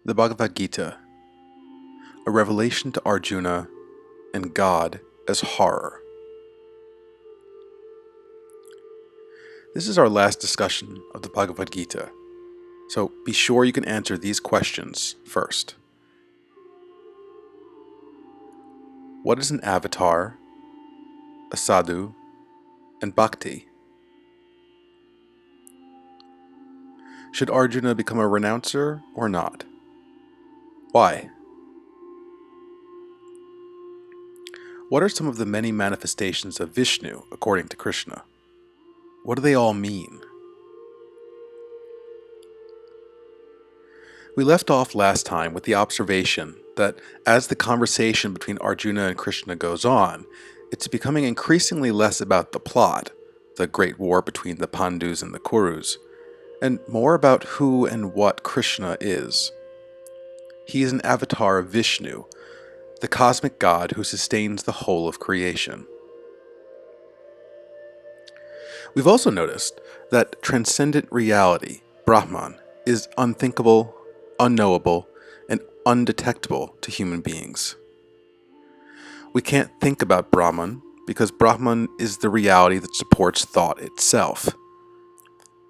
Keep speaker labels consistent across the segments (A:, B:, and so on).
A: The Bhagavad Gita, a revelation to Arjuna and God as horror. This is our last discussion of the Bhagavad Gita, so be sure you can answer these questions first. What is an avatar, a sadhu, and bhakti? Should Arjuna become a renouncer or not? Why? What are some of the many manifestations of Vishnu according to Krishna? What do they all mean? We left off last time with the observation that as the conversation between Arjuna and Krishna goes on, it's becoming increasingly less about the plot, the great war between the Pandus and the Kurus, and more about who and what Krishna is. He is an avatar of Vishnu, the cosmic god who sustains the whole of creation. We've also noticed that transcendent reality, Brahman, is unthinkable, unknowable, and undetectable to human beings. We can't think about Brahman because Brahman is the reality that supports thought itself.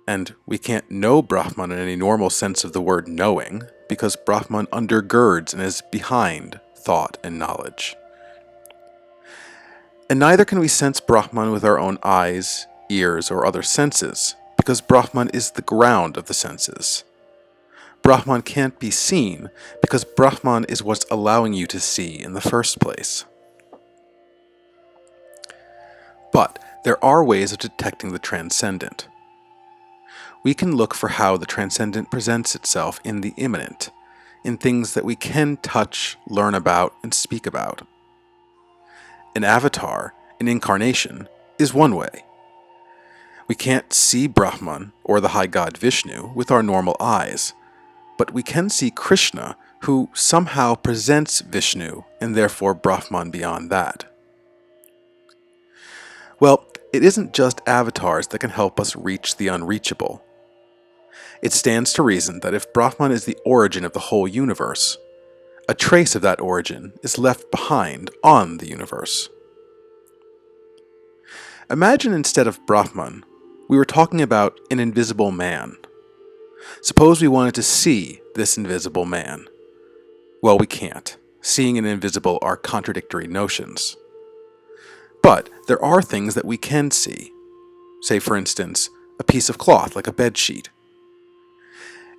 A: And we can't know Brahman in any normal sense of the word knowing because Brahman undergirds and is behind thought and knowledge. And neither can we sense Brahman with our own eyes, ears, or other senses because Brahman is the ground of the senses. Brahman can't be seen because Brahman is what's allowing you to see in the first place. But there are ways of detecting the transcendent. We can look for how the transcendent presents itself in the immanent, in things that we can touch, learn about, and speak about. An avatar, an incarnation, is one way. We can't see Brahman or the high god Vishnu with our normal eyes, but we can see Krishna, who somehow presents Vishnu and therefore Brahman beyond that. Well, it isn't just avatars that can help us reach the unreachable. It stands to reason that if Brahman is the origin of the whole universe, a trace of that origin is left behind on the universe. Imagine instead of Brahman, we were talking about an invisible man. Suppose we wanted to see this invisible man. Well, we can't. Seeing and invisible are contradictory notions. But there are things that we can see. Say, for instance, a piece of cloth like a bed sheet.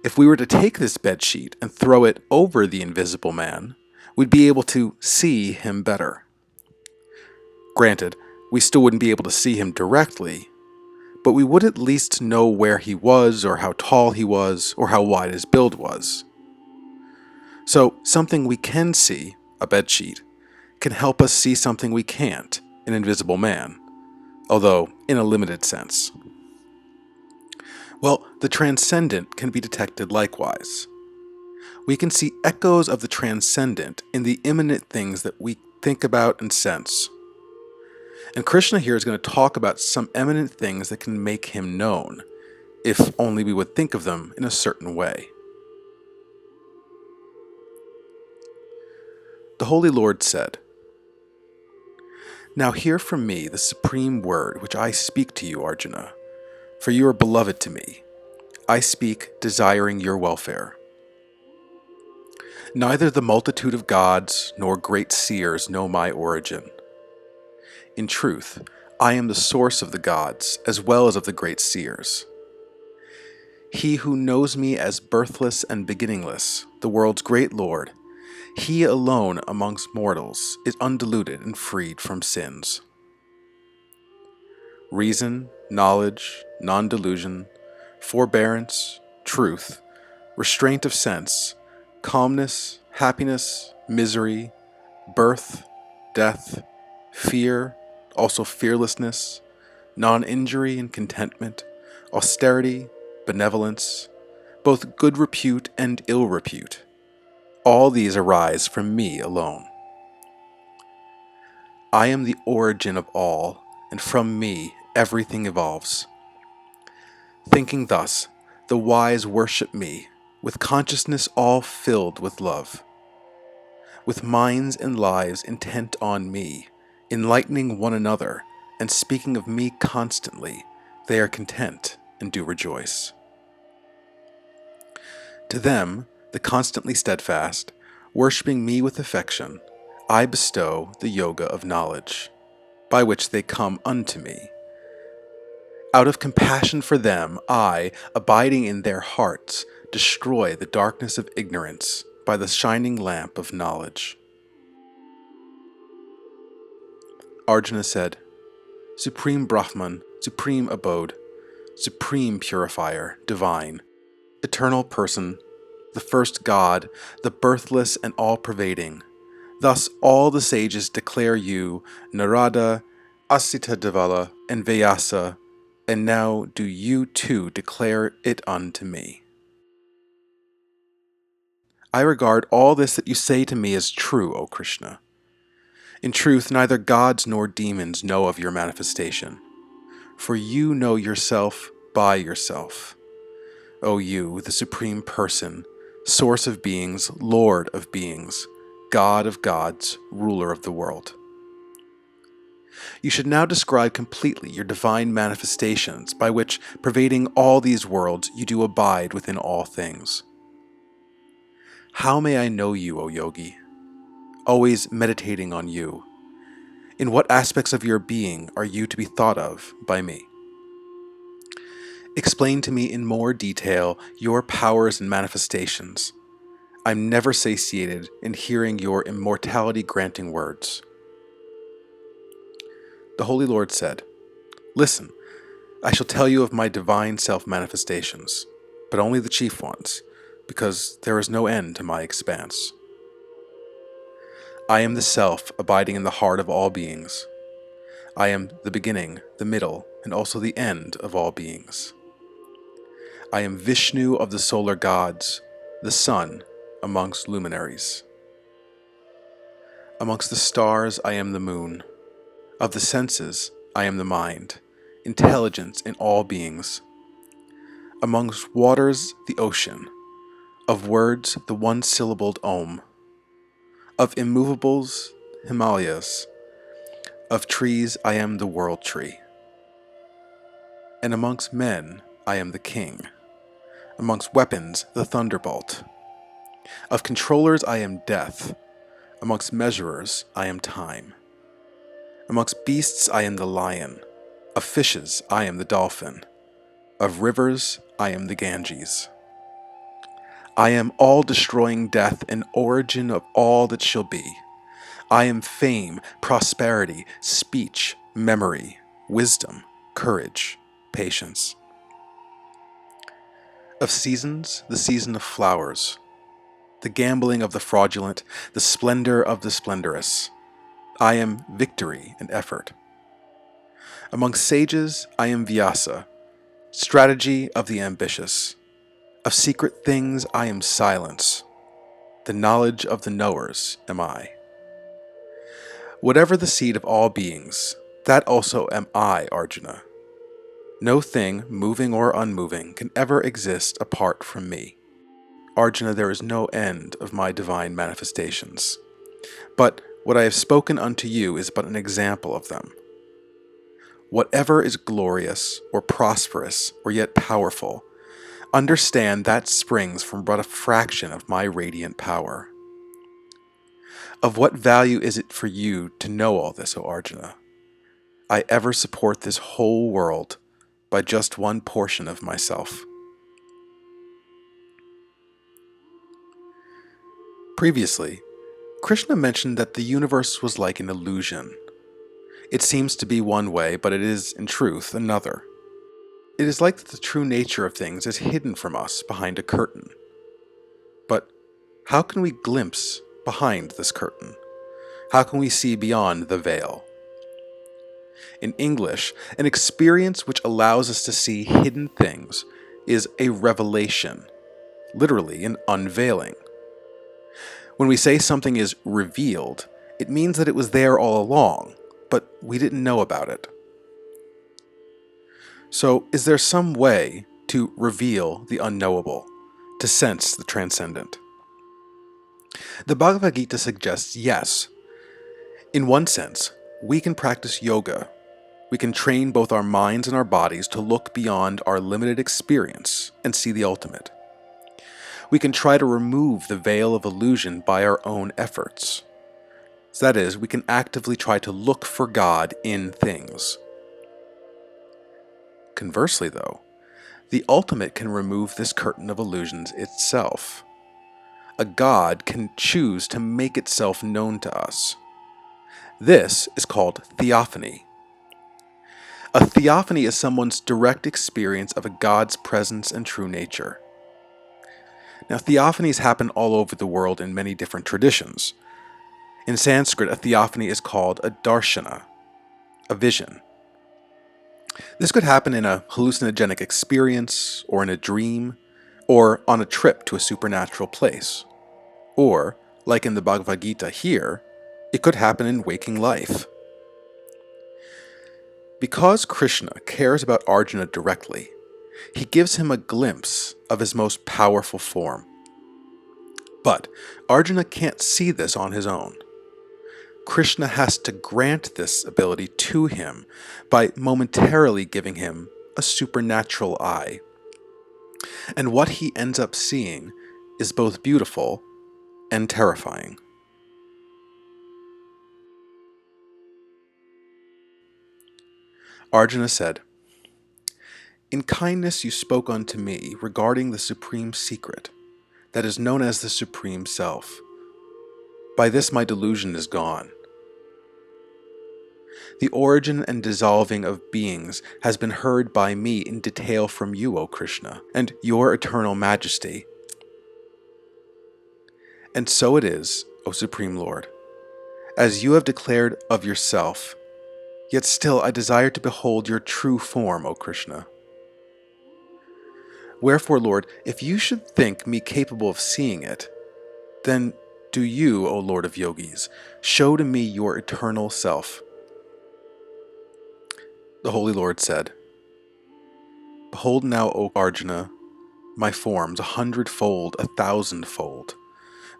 A: If we were to take this bed sheet and throw it over the invisible man, we'd be able to see him better. Granted, we still wouldn't be able to see him directly, but we would at least know where he was, or how tall he was, or how wide his build was. So, something we can see, a bedsheet, can help us see something we can't, an invisible man, although in a limited sense. Well, the transcendent can be detected likewise. We can see echoes of the transcendent in the immanent things that we think about and sense. And Krishna here is going to talk about some eminent things that can make him known, if only we would think of them in a certain way. The Holy Lord said, "Now hear from me the supreme word which I speak to you, Arjuna, for you are beloved to me. I speak desiring your welfare. Neither the multitude of gods nor great seers know my origin. In truth, I am the source of the gods as well as of the great seers. He who knows me as birthless and beginningless, the world's great Lord, he alone amongst mortals is undiluted and freed from sins. Reason, knowledge, non-delusion, forbearance, truth, restraint of sense, calmness, happiness, misery, birth, death, fear, also fearlessness, non-injury and contentment, austerity, benevolence, both good repute and ill repute. All these arise from me alone. I am the origin of all, and from me everything evolves. Thinking thus, the wise worship me, with consciousness all filled with love, with minds and lives intent on me, enlightening one another, and speaking of me constantly, they are content and do rejoice. To them, the constantly steadfast, worshipping me with affection, I bestow the yoga of knowledge, by which they come unto me. Out of compassion for them, I, abiding in their hearts, destroy the darkness of ignorance by the shining lamp of knowledge. Arjuna said, Supreme Brahman, supreme abode, supreme purifier, divine, eternal person, the first God, the birthless and all-pervading. Thus all the sages declare you, Narada, Asitadevala, and Vyasa, and now do you too declare it unto me. I regard all this that you say to me as true, O Krishna. In truth, neither gods nor demons know of your manifestation, for you know yourself by yourself. O you, the Supreme Person, Source of beings, Lord of beings, God of gods, ruler of the world. You should now describe completely your divine manifestations by which, pervading all these worlds, you do abide within all things. How may I know you, O yogi? Always meditating on you. In what aspects of your being are you to be thought of by me? Explain to me in more detail your powers and manifestations. I'm never satiated in hearing your immortality-granting words. The Holy Lord said, Listen, I shall tell you of my divine self-manifestations, but only the chief ones, because there is no end to my expanse. I am the Self abiding in the heart of all beings. I am the beginning, the middle, and also the end of all beings. I am Vishnu of the solar gods, the sun amongst luminaries. Amongst the stars I am the moon. Of the senses I am the mind, intelligence in all beings. Amongst waters the ocean. Of words the one-syllabled Om. Of immovables Himalayas. Of trees I am the world tree. And amongst men I am the king. Amongst weapons the thunderbolt. Of controllers I am death. Amongst measurers I am time. Amongst beasts I am the lion. Of fishes I am the dolphin. Of rivers I am the Ganges. I am all-destroying death and origin of all that shall be. I am fame, prosperity, speech, memory, wisdom, courage, patience. Of seasons, the season of flowers, the gambling of the fraudulent, the splendor of the splendorous. I am victory and effort. Among sages, I am Vyasa, strategy of the ambitious. Of secret things, I am silence. The knowledge of the knowers am I. Whatever the seed of all beings, that also am I, Arjuna. No thing, moving or unmoving, can ever exist apart from me. Arjuna, there is no end of my divine manifestations. But what I have spoken unto you is but an example of them. Whatever is glorious, or prosperous, or yet powerful, understand that springs from but a fraction of my radiant power. Of what value is it for you to know all this, O Arjuna? I ever support this whole world by just one portion of myself. Previously, Krishna mentioned that the universe was like an illusion. It seems to be one way, but it is, in truth, another. It is like that the true nature of things is hidden from us behind a curtain. But how can we glimpse behind this curtain? How can we see beyond the veil? In English, an experience which allows us to see hidden things is a revelation, literally an unveiling. When we say something is revealed, it means that it was there all along, but we didn't know about it. So, is there some way to reveal the unknowable, to sense the transcendent. The Bhagavad Gita suggests yes, in one sense, we can practice yoga. We can train both our minds and our bodies to look beyond our limited experience and see the ultimate. We can try to remove the veil of illusion by our own efforts. So that is, we can actively try to look for God in things. Conversely, though, the ultimate can remove this curtain of illusions itself. A God can choose to make itself known to us. This is called theophany. A theophany is someone's direct experience of a God's presence and true nature. Now, theophanies happen all over the world in many different traditions. In Sanskrit, a theophany is called a darshana, a vision. This could happen in a hallucinogenic experience, or in a dream, or on a trip to a supernatural place. Or, like in the Bhagavad Gita here, it could happen in waking life. Because Krishna cares about Arjuna directly, he gives him a glimpse of his most powerful form. But Arjuna can't see this on his own. Krishna has to grant this ability to him by momentarily giving him a supernatural eye. And what he ends up seeing is both beautiful and terrifying. Arjuna said, "In kindness you spoke unto me regarding the supreme secret, that is known as the Supreme Self. By this my delusion is gone. The origin and dissolving of beings has been heard by me in detail from you, O Krishna, and your eternal majesty. And so it is, O Supreme Lord, as you have declared of yourself, yet still I desire to behold your true form, O Krishna. Wherefore, Lord, if you should think me capable of seeing it, then do you, O Lord of Yogis, show to me your eternal self." The Holy Lord said, "Behold now, O Arjuna, my forms 100-fold, 1,000-fold,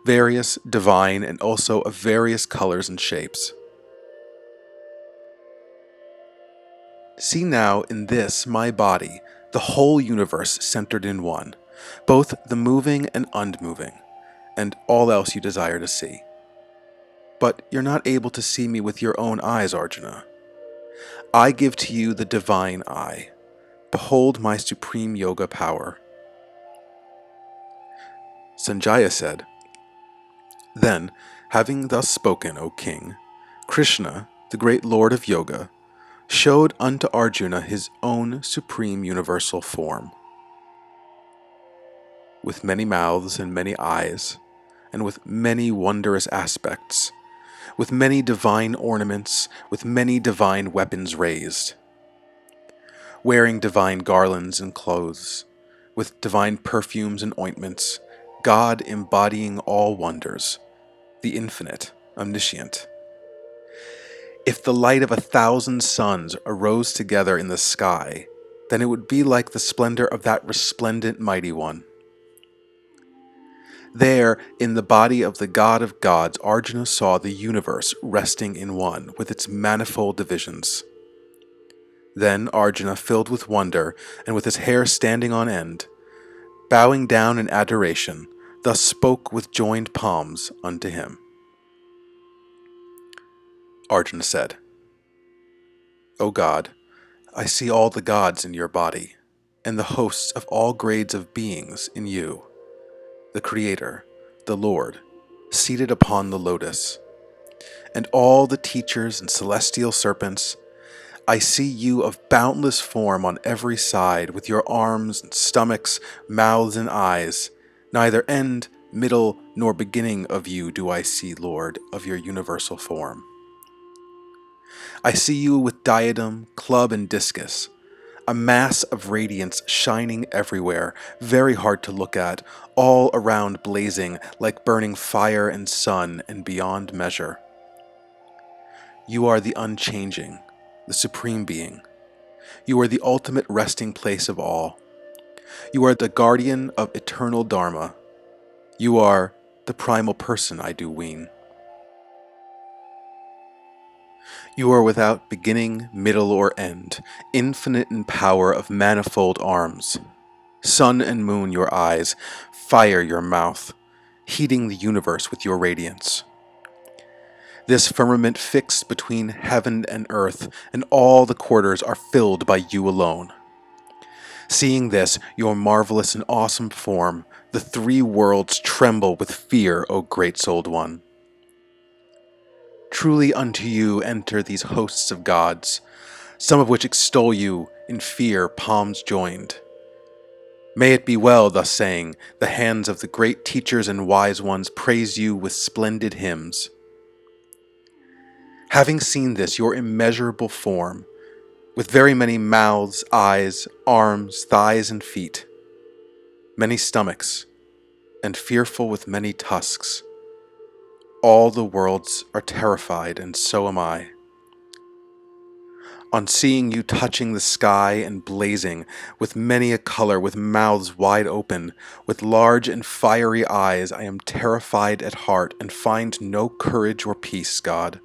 A: various, divine, and also of various colors and shapes. See now in this, my body, the whole universe centered in one, both the moving and unmoving, and all else you desire to see. But you're not able to see me with your own eyes, Arjuna. I give to you the divine eye. Behold my supreme yoga power." Sanjaya said, "Then, having thus spoken, O king, Krishna, the great Lord of Yoga, showed unto Arjuna his own supreme universal form, with many mouths and many eyes, and with many wondrous aspects, with many divine ornaments, with many divine weapons raised, wearing divine garlands and clothes, with divine perfumes and ointments, God embodying all wonders, the infinite, omniscient. If the light of 1,000 suns arose together in the sky, then it would be like the splendor of that resplendent mighty one. There, in the body of the God of gods, Arjuna saw the universe resting in one, with its manifold divisions. Then Arjuna, filled with wonder, and with his hair standing on end, bowing down in adoration, thus spoke with joined palms unto him." Arjuna said, "O God, I see all the gods in your body, and the hosts of all grades of beings in you, the Creator, the Lord, seated upon the lotus, and all the teachers and celestial serpents. I see you of boundless form on every side, with your arms and stomachs, mouths and eyes. Neither end, middle, nor beginning of you do I see, Lord, of your universal form. I see you with diadem, club, and discus, a mass of radiance shining everywhere, very hard to look at, all around blazing like burning fire and sun and beyond measure. You are the unchanging, the supreme being. You are the ultimate resting place of all. You are the guardian of eternal Dharma. You are the primal person, I do ween. You are without beginning, middle, or end, infinite in power of manifold arms. Sun and moon your eyes, fire your mouth, heating the universe with your radiance. This firmament fixed between heaven and earth, and all the quarters are filled by you alone. Seeing this, your marvelous and awesome form, the three worlds tremble with fear, O great-souled one. Truly unto you enter these hosts of gods, some of which extol you in fear, palms joined. May it be well, thus saying, the hands of the great teachers and wise ones praise you with splendid hymns. Having seen this, your immeasurable form, with very many mouths, eyes, arms, thighs, and feet, many stomachs, and fearful with many tusks, all the worlds are terrified, and so am I. On seeing you touching the sky and blazing, with many a color, with mouths wide open, with large and fiery eyes, I am terrified at heart, and find no courage or peace, God.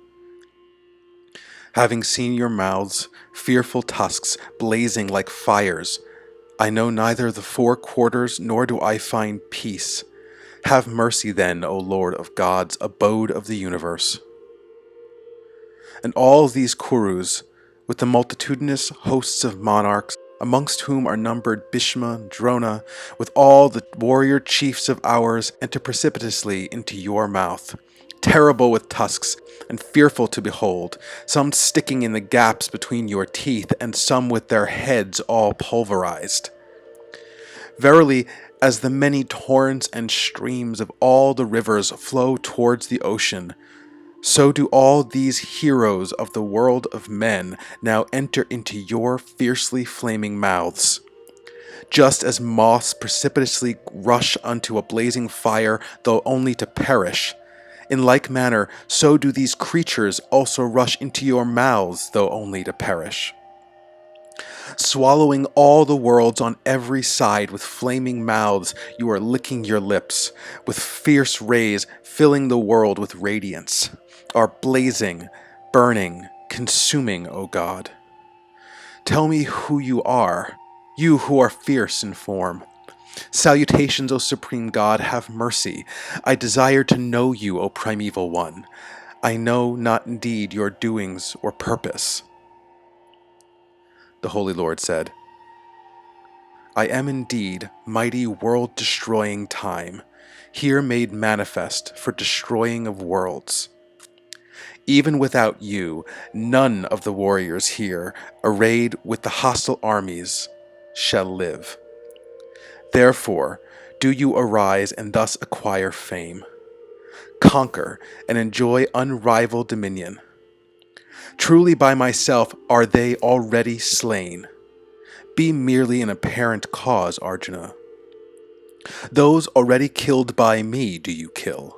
A: Having seen your mouths, fearful tusks, blazing like fires, I know neither the four quarters, nor do I find peace. Have mercy then, O Lord of gods, abode of the universe. And all these Kurus, with the multitudinous hosts of monarchs, amongst whom are numbered Bhishma, Drona, with all the warrior chiefs of ours, enter precipitously into your mouth, terrible with tusks, and fearful to behold, some sticking in the gaps between your teeth, and some with their heads all pulverized. Verily, as the many torrents and streams of all the rivers flow towards the ocean, so do all these heroes of the world of men now enter into your fiercely flaming mouths. Just as moths precipitously rush unto a blazing fire, though only to perish, in like manner, so do these creatures also rush into your mouths, though only to perish. Swallowing all the worlds on every side with flaming mouths, you are licking your lips, with fierce rays filling the world with radiance, are blazing, burning, consuming, O God. Tell me who you are, you who are fierce in form. Salutations, O Supreme God, have mercy. I desire to know you, O Primeval One. I know not indeed your doings or purpose. The Holy Lord said, I am indeed mighty world-destroying time, here made manifest for destroying of worlds. Even without you, none of the warriors here, arrayed with the hostile armies, shall live. Therefore, do you arise and thus acquire fame. Conquer and enjoy unrivaled dominion. Truly by myself are they already slain. Be merely an apparent cause, Arjuna. Those already killed by me do you kill.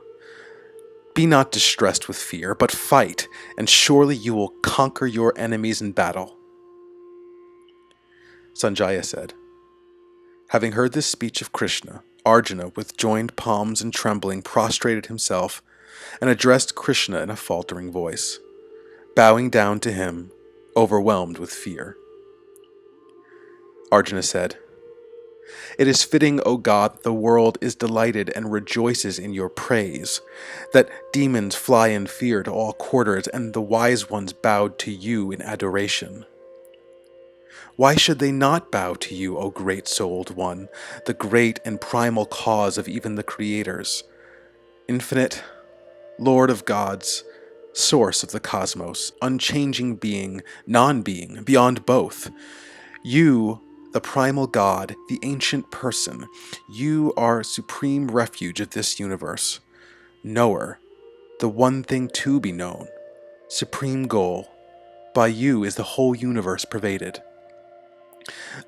A: Be not distressed with fear, but fight, and surely you will conquer your enemies in battle. Sanjaya said, having heard this speech of Krishna, Arjuna, with joined palms and trembling, prostrated himself and addressed Krishna in a faltering voice, bowing down to him, overwhelmed with fear. Arjuna said, It is fitting, O God, that the world is delighted and rejoices in your praise, that demons fly in fear to all quarters, and the wise ones bowed to you in adoration. Why should they not bow to you, O great-souled one, the great and primal cause of even the creators, infinite, Lord of gods, source of the cosmos, unchanging being, non-being, beyond both? You, the primal God, the ancient person, you are supreme refuge of this universe, knower, the one thing to be known, supreme goal. By you is the whole universe pervaded.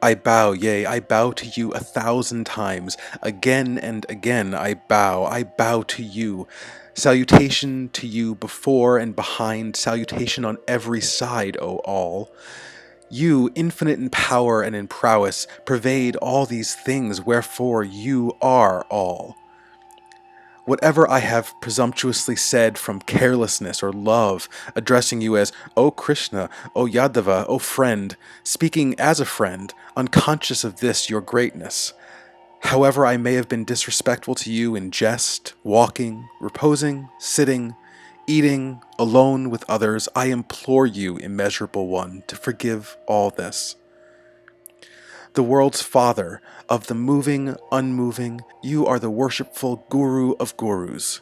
A: I bow, yea, I bow to you 1,000 times. Again and again I bow to you. Salutation to you before and behind, salutation on every side, O all. You, infinite in power and in prowess, pervade all these things, wherefore you are all. Whatever I have presumptuously said from carelessness or love, addressing you as, O Krishna, O Yadava, O friend, speaking as a friend, unconscious of this your greatness. However I may have been disrespectful to you in jest, walking, reposing, sitting, eating, alone with others, I implore you, immeasurable one, to forgive all this. The world's father, of the moving, unmoving, you are the worshipful guru of gurus.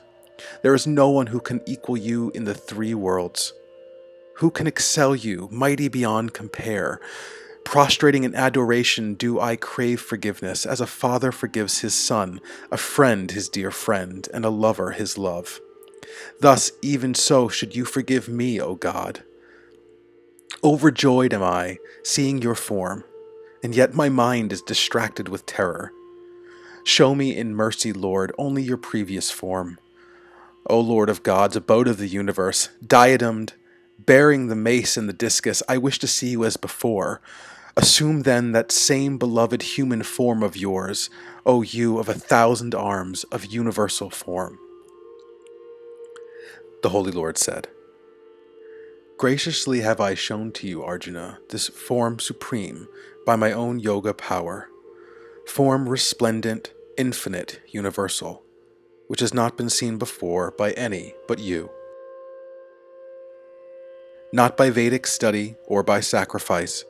A: There is no one who can equal you in the three worlds. Who can excel you, mighty beyond compare? Prostrating in adoration do I crave forgiveness, as a father forgives his son, a friend his dear friend, and a lover his love. Thus, even so should you forgive me, O God. Overjoyed am I, seeing your form, and yet my mind is distracted with terror. Show me in mercy, Lord, only your previous form. O Lord of gods, abode of the universe, diademed, bearing the mace and the discus, I wish to see you as before. Assume then that same beloved human form of yours, O you of 1,000 arms, of universal form. The Holy Lord said, Graciously have I shown to you, Arjuna, this form supreme by my own yoga power, form resplendent, infinite, universal, which has not been seen before by any but you. Not by Vedic study or by sacrifice,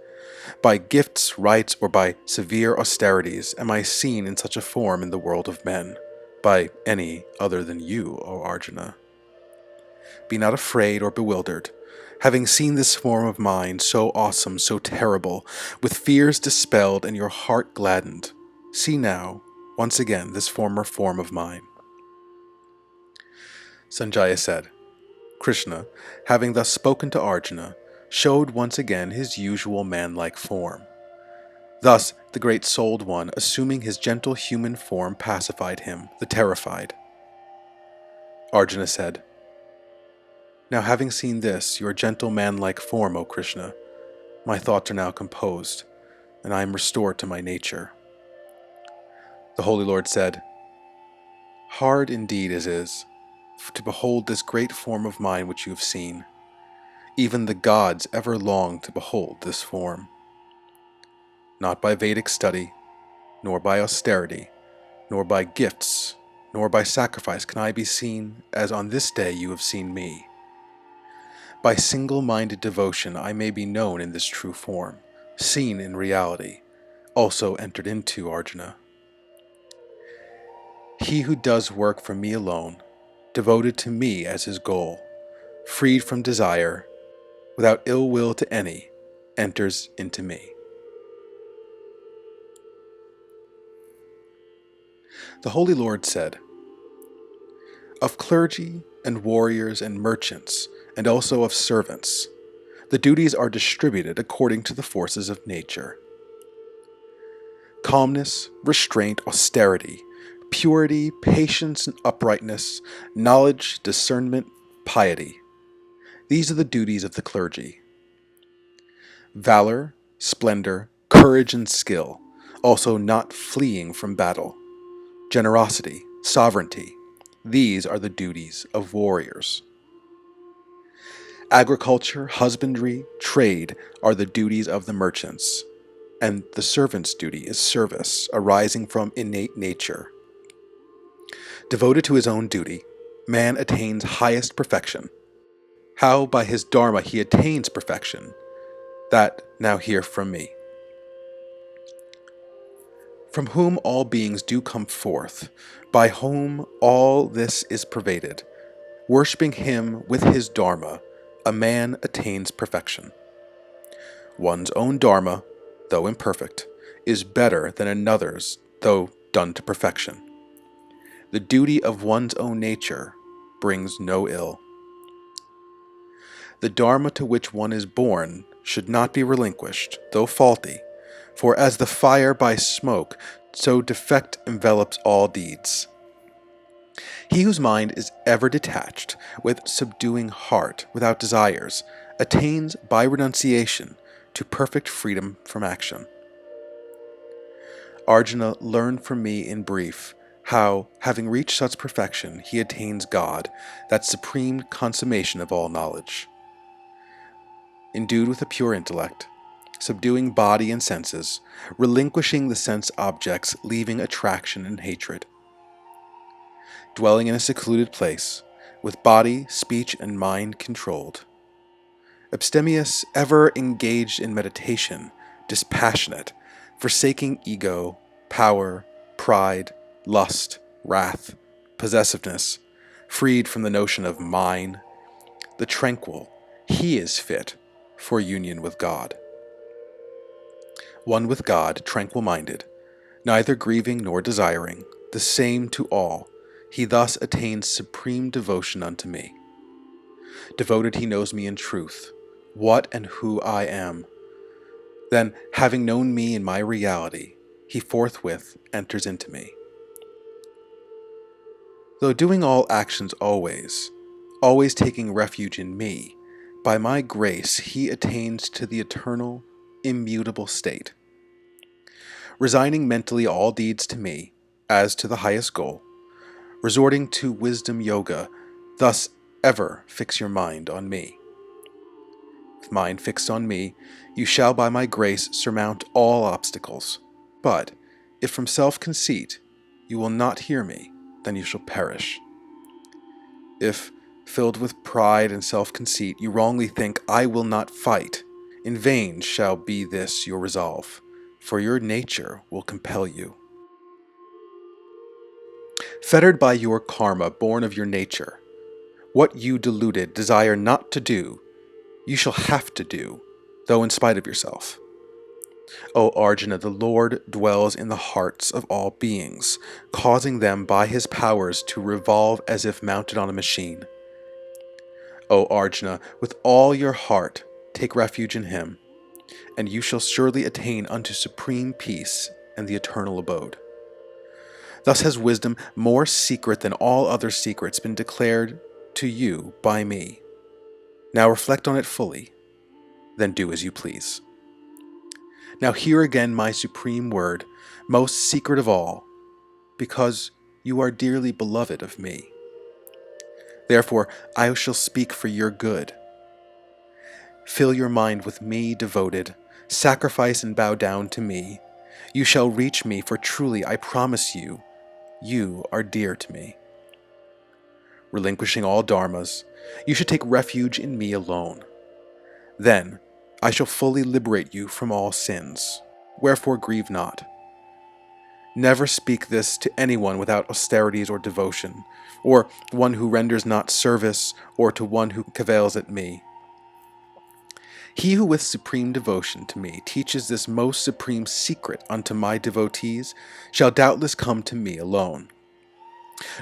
A: by gifts, rites, or by severe austerities am I seen in such a form in the world of men, by any other than you, O Arjuna. Be not afraid or bewildered. Having seen this form of mine, so awesome, so terrible, with fears dispelled and your heart gladdened, see now, once again, this former form of mine. Sanjaya said, Krishna, having thus spoken to Arjuna, showed once again his usual man-like form. Thus the great souled one, assuming his gentle human form, pacified him, the terrified. Arjuna said, Now having seen this, your gentle man-like form, O Krishna, my thoughts are now composed, and I am restored to my nature. The Holy Lord said, Hard indeed it is to behold this great form of mine which you have seen. Even the gods ever long to behold this form. Not by Vedic study, nor by austerity, nor by gifts, nor by sacrifice can I be seen as on this day you have seen me. By single-minded devotion I may be known in this true form, seen in reality, also entered into, Arjuna. He who does work for me alone, devoted to me as his goal, freed from desire, without ill will to any, enters into me. The Holy Lord said, Of clergy and warriors and merchants, and also of servants, the duties are distributed according to the forces of nature. Calmness, restraint, austerity, purity, patience, and uprightness, knowledge, discernment, piety. These are the duties of the clergy. Valor, splendor, courage, and skill, also not fleeing from battle. Generosity, sovereignty, these are the duties of warriors. Agriculture, husbandry, trade are the duties of the merchants, and the servant's duty is service, arising from innate nature. Devoted to his own duty, man attains highest perfection. How by his Dharma he attains perfection, that now hear from me. From whom all beings do come forth, by whom all this is pervaded, worshipping him with his Dharma, a man attains perfection. One's own Dharma, though imperfect, is better than another's, though done to perfection. The duty of one's own nature brings no ill. The Dharma to which one is born should not be relinquished, though faulty, for as the fire by smoke, so defect envelops all deeds. He whose mind is ever detached, with subduing heart, without desires, attains by renunciation to perfect freedom from action. Arjuna learned from me in brief how, having reached such perfection, he attains God, that supreme consummation of all knowledge. Endued with a pure intellect, subduing body and senses, relinquishing the sense objects, leaving attraction and hatred. Dwelling in a secluded place, with body, speech, and mind controlled. Abstemious, ever engaged in meditation, dispassionate, forsaking ego, power, pride, lust, wrath, possessiveness, freed from the notion of mine, the tranquil, he is fit for union with God. One with God, tranquil-minded, neither grieving nor desiring, the same to all, he thus attains supreme devotion unto me. Devoted he knows me in truth, what and who I am. Then, having known me in my reality, he forthwith enters into me. Though doing all actions always taking refuge in me, by my grace he attains to the eternal, immutable state. Resigning mentally all deeds to me, as to the highest goal, resorting to wisdom yoga, thus ever fix your mind on me. With mind fixed on me, you shall by my grace surmount all obstacles. But if from self-conceit you will not hear me, then you shall perish. If, filled with pride and self-conceit, you wrongly think, I will not fight, in vain shall be this your resolve, for your nature will compel you. Fettered by your karma, born of your nature, what you deluded desire not to do, you shall have to do, though in spite of yourself. O Arjuna, the Lord dwells in the hearts of all beings, causing them by his powers to revolve as if mounted on a machine. O Arjuna, with all your heart take refuge in him, and you shall surely attain unto supreme peace and the eternal abode. Thus has wisdom, more secret than all other secrets, been declared to you by me. Now reflect on it fully, then do as you please. Now hear again my supreme word, most secret of all, because you are dearly beloved of me. Therefore I shall speak for your good. Fill your mind with me devoted, sacrifice and bow down to me. You shall reach me, for truly I promise you, you are dear to me. Relinquishing all dharmas, you should take refuge in me alone. Then I shall fully liberate you from all sins. Wherefore grieve not. Never speak this to anyone without austerities or devotion, or one who renders not service, or to one who cavils at me. He who with supreme devotion to me teaches this most supreme secret unto my devotees shall doubtless come to me alone.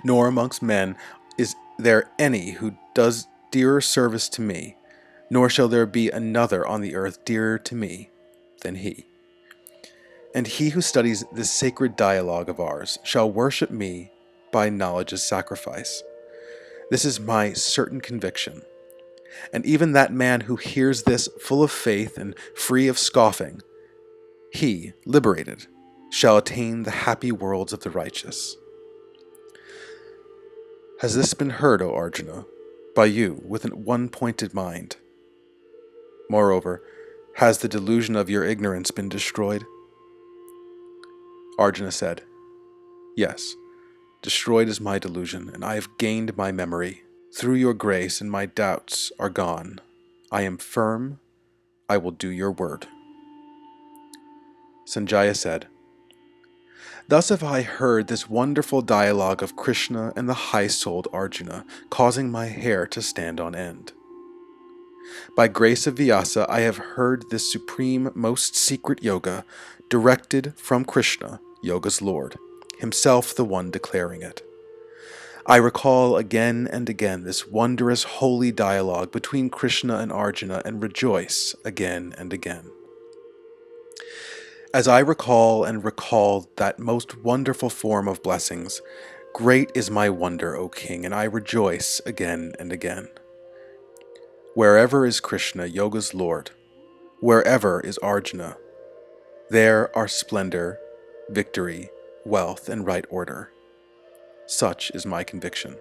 A: Nor amongst men is there any who does dearer service to me, nor shall there be another on the earth dearer to me than he. And he who studies this sacred dialogue of ours shall worship me by knowledge's sacrifice. This is my certain conviction. And even that man who hears this full of faith and free of scoffing, he, liberated, shall attain the happy worlds of the righteous. Has this been heard, O Arjuna, by you with an one-pointed mind? Moreover, has the delusion of your ignorance been destroyed? Arjuna said, Yes, destroyed is my delusion, and I have gained my memory. Through your grace, and my doubts are gone. I am firm, I will do your word. Sanjaya said, Thus have I heard this wonderful dialogue of Krishna and the high-souled Arjuna, causing my hair to stand on end. By grace of Vyasa, I have heard this supreme, most secret yoga, directed from Krishna, yoga's Lord, himself the one declaring it. I recall again and again this wondrous holy dialogue between Krishna and Arjuna and rejoice again and again. As I recall that most wonderful form of blessings, great is my wonder, O King, and I rejoice again and again. Wherever is Krishna, yoga's Lord, wherever is Arjuna, there are splendor, victory, wealth, and right order. Such is my conviction.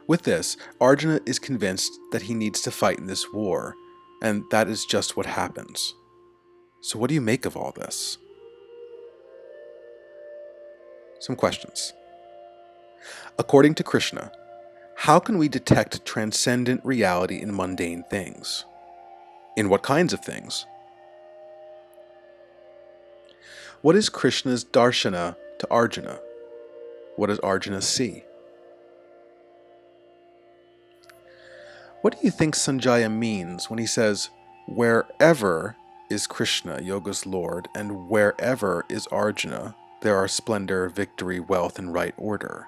A: With this, Arjuna is convinced that he needs to fight in this war, and that is just what happens. So what do you make of all this? Some questions. According to Krishna, how can we detect transcendent reality in mundane things? In what kinds of things? What is Krishna's darshana to Arjuna? What does Arjuna see? What do you think Sanjaya means when he says, wherever is Krishna, Yoga's Lord, and wherever is Arjuna, there are splendor, victory, wealth, and right order?